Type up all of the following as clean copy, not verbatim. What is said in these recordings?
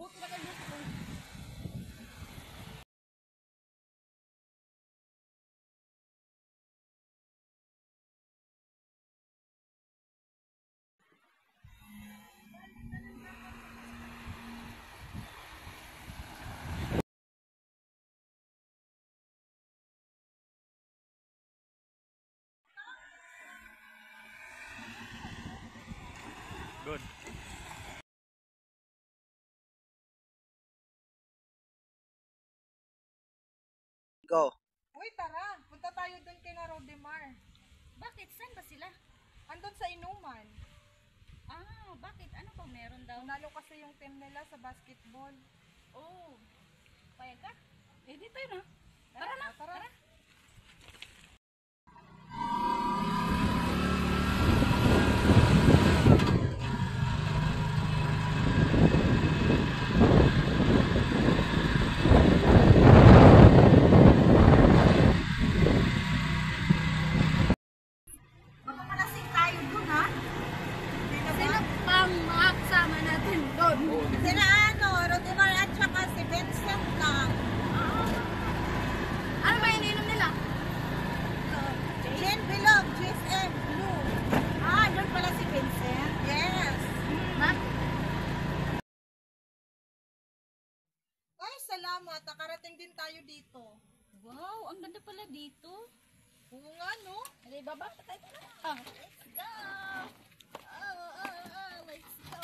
Buti na kayo dito. Good. Go. Uy, tara. Punta tayo dun kay na Rodemar. Bakit? Saan ba sila? Andun sa inuman. Ah, bakit? Ano bang meron daw? Nalo kasi yung team nila sa basketball. Oh, payag ka? Eh, di tayo na. Tara na, tara. Makakalasing tayo dun, ha? Sino pang makakasama natin doon? Sila Rodemar at saka si Vincent lang. Ano ba ininom nila? Gin Bilog, GSM, Blue. Ah, doon pala si Vincent? Yes. Ha? Ay, salamat. Nakarating din tayo dito. Wow, ang ganda pala dito. Oo nga, no? Hindi, baba pa tayo na. Let's go! Let's go!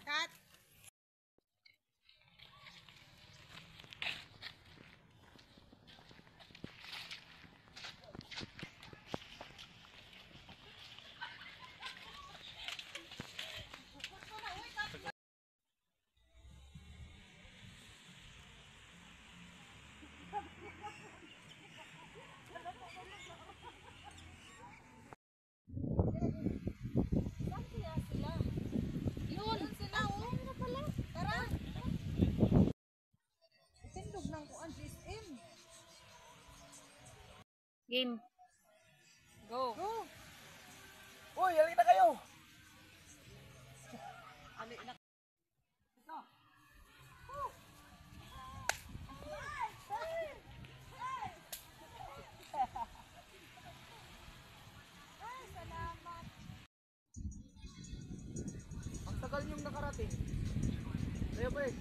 Kat. Saan kaya sila? Yun! Sila, oh. Ano pala? Tara. Itindog ng kuan, GSM. Game. Go. Go. Uy, halika na kayo. Ang tagal niyong nakarating. Kaya ba eh?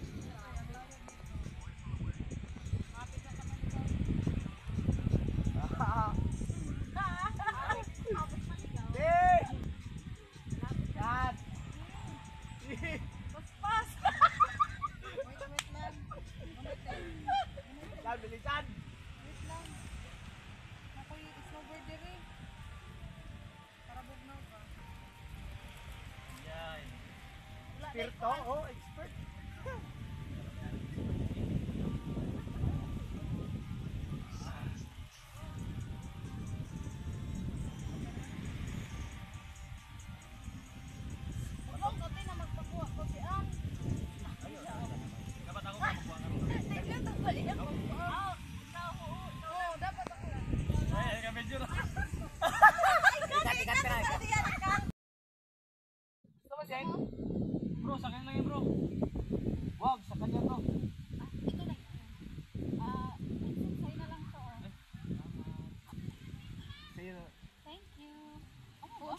Wait lang. Bilisan! Wait lang. Ako'y it's over there eh. Para bugnaw ka. Yan. Spirito, oh, expert. Ano kasi na magpakuha ko si Ang? Dapat ako makukuha ka rin. Ito balik ako. Oo, dapat ako. Ay, ka-medyo na. Ito ba siya? Bro, sa kanya lang yun bro. Wag, sa kanya bro. Ito na. Vincent, sa'yo na lang to. Sa'yo. Thank you. Oh,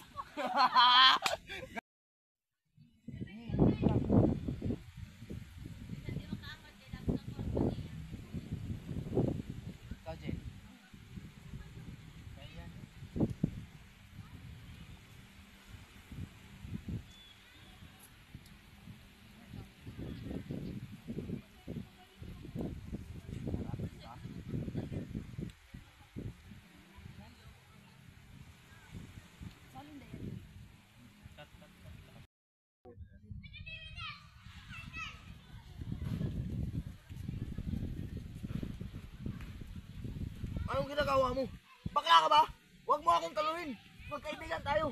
Ikaw, Jen. Kaya yan. salin na yan. Cut. Anong ginagawa mo? Bakla ka ba? Huwag mo akong talunin. Magkaibigan tayo.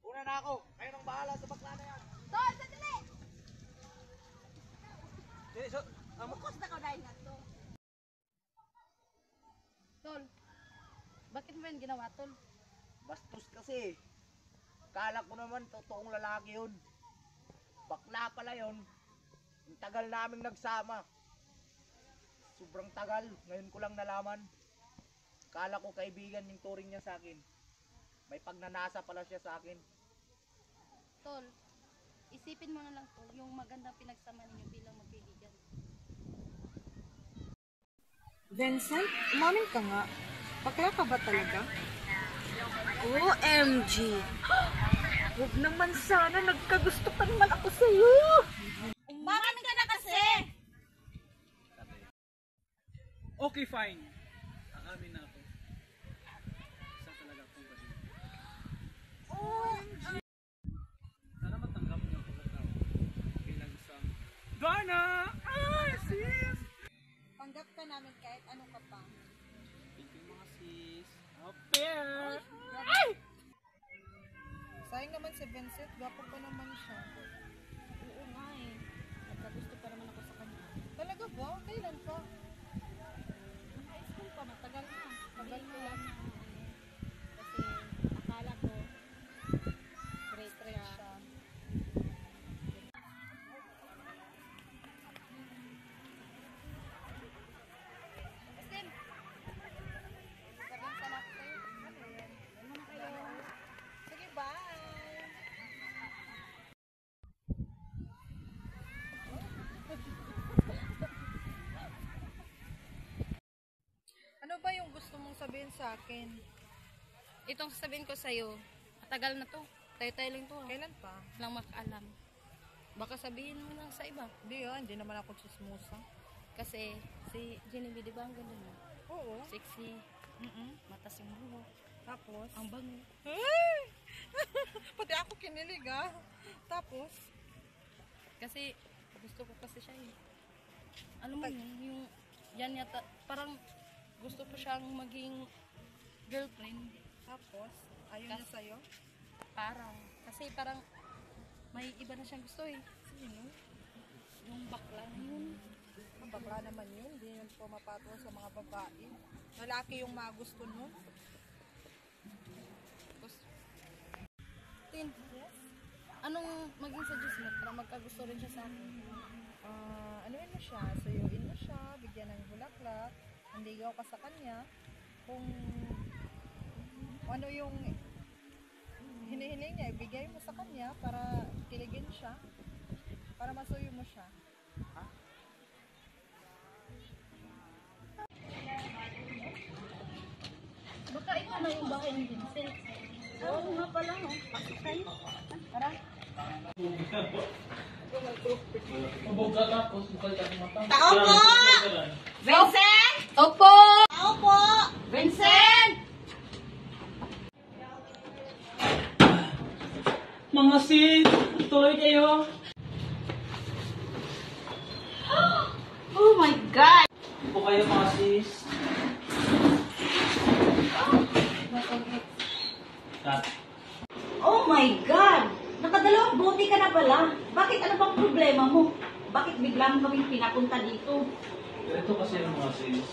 Una na ako. Kayo nang bahala sa bakla na yan. Tol, sandali! Mamukos na ko dahil nga to. Tol, bakit mo yan ginawa, Tol? Bastos kasi. Kala ko naman totoong lalaki yun. Bakla pala yun. Ang tagal naming nagsama. Sobrang tagal. Ngayon ko lang nalaman. Kala ko kaibigan yung turing niya sa akin. May pagnanasa pala siya sa akin. Tol, isipin mo na lang, Tol, yung magandang pinagsama ninyo bilang magkaibigan. Vincent, umamin ka nga. Bakla ka ba talaga? OMG! Huwag naman sana, nagkagusto pa naman ako sa'yo! Umamin ka na kasi! Okay, fine. Aamin na ako. Isa talaga akong balik. Sana matanggap niyo ang pagkatao bilang isang Donna! Ay, sis! Panggap ka namin kahit ano ka pa. Thank you, mga sis. Fair! Sayang naman si Vincent, gwapo pa naman siya. Oo nga eh. Nagkagusto pa naman ako sa kanya. Talaga ba? Kailan pa? Nung high school pa, matagal na. Tagal Hindi pa. ko alam na. Kasi akala ko, Straight siya. Sim, sabihin sa lahat kayo. Ano yan? Ano na kayo? Sige, bye! Ano ba yung gusto mong sabihin sa akin? Itong sasabihin ko sa'yo, matagal na to. Tayo-tayo lang to. Kailan pa? Lang makaalam. Baka sabihin mo lang sa iba. Hindi naman ako chismosa. Kasi si Genevieve, di ba ang ganda mo? Oo. Sexy, matas yung buhok, Tapos? ang bango. Ay! Pati ako kinilig ah. Tapos? Kasi gusto ko kasi siya eh. Alam mo yun, yung yan yata, parang gusto ko siyang maging girlfriend. Tapos? Ayaw niya sa'yo? Parang, kasi parang may iba na siyang gusto eh. Sino? Yung bakla na yun. Ang bakla naman yun. Hindi yun pumapatol sa mga babae. Lalaki yung mga gusto mo. Tapos, Tin, anong maging suggest mo para magkagusto rin siya sa akin? Anuin mo siya, suyuin mo siya, bigyan ng bulaklak, nandigaw ka sa kanya, kung ano yung hinihiling niya, ibigay mo sa kanya para kiligin siya, para masuyo mo siya. Baka ito na yung bahay ni Vincent. Oo nga pala, no? Pasok tayo. Tara. Tao po! Vincent! Opo! Tao po! Vincent! Mga sis! Tuloy kayo! Oh my God! Hindi po kayo mga sis. Cut. Oh my God! Nakadalawang buti ka na pala. Bakit? Ano bang problema mo? Bakit biglang kaming pinapunta dito? Ito kasi yung mga sis.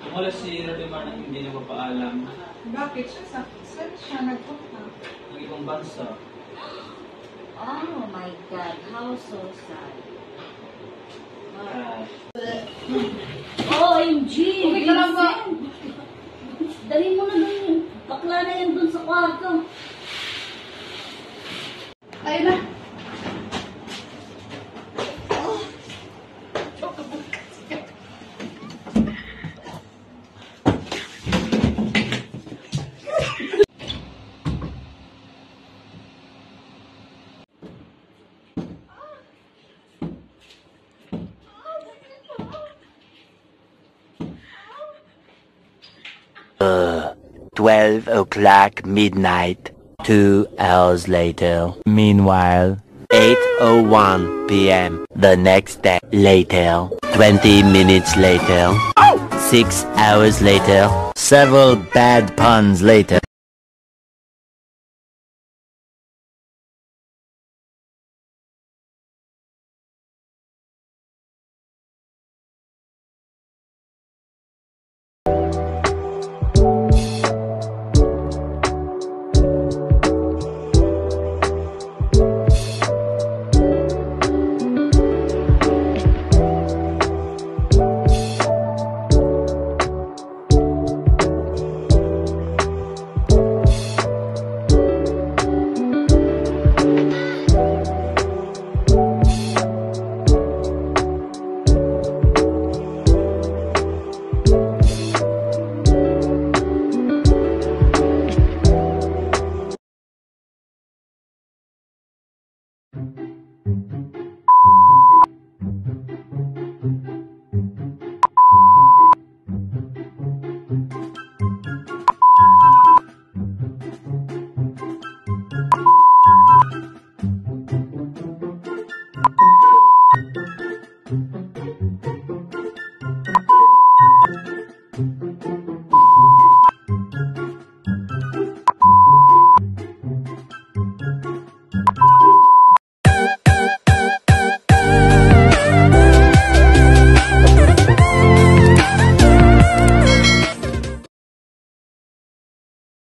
Umalis si Rodemar na hindi nagpapaalam Bakit siya? Saan siya nagpunta? ng ibang bansa. Oh my God! How so sad. OMG! Okay ka lang ba? Vincent! Dali mo na dun yung bakla na yan dun sa kwarto. Tayo na. Uh, 12 o'clock midnight. 2 hours later. Meanwhile, 8:01 p.m. the next day. Later. 20 minutes later. 6 hours later. Several bad puns later. Bye.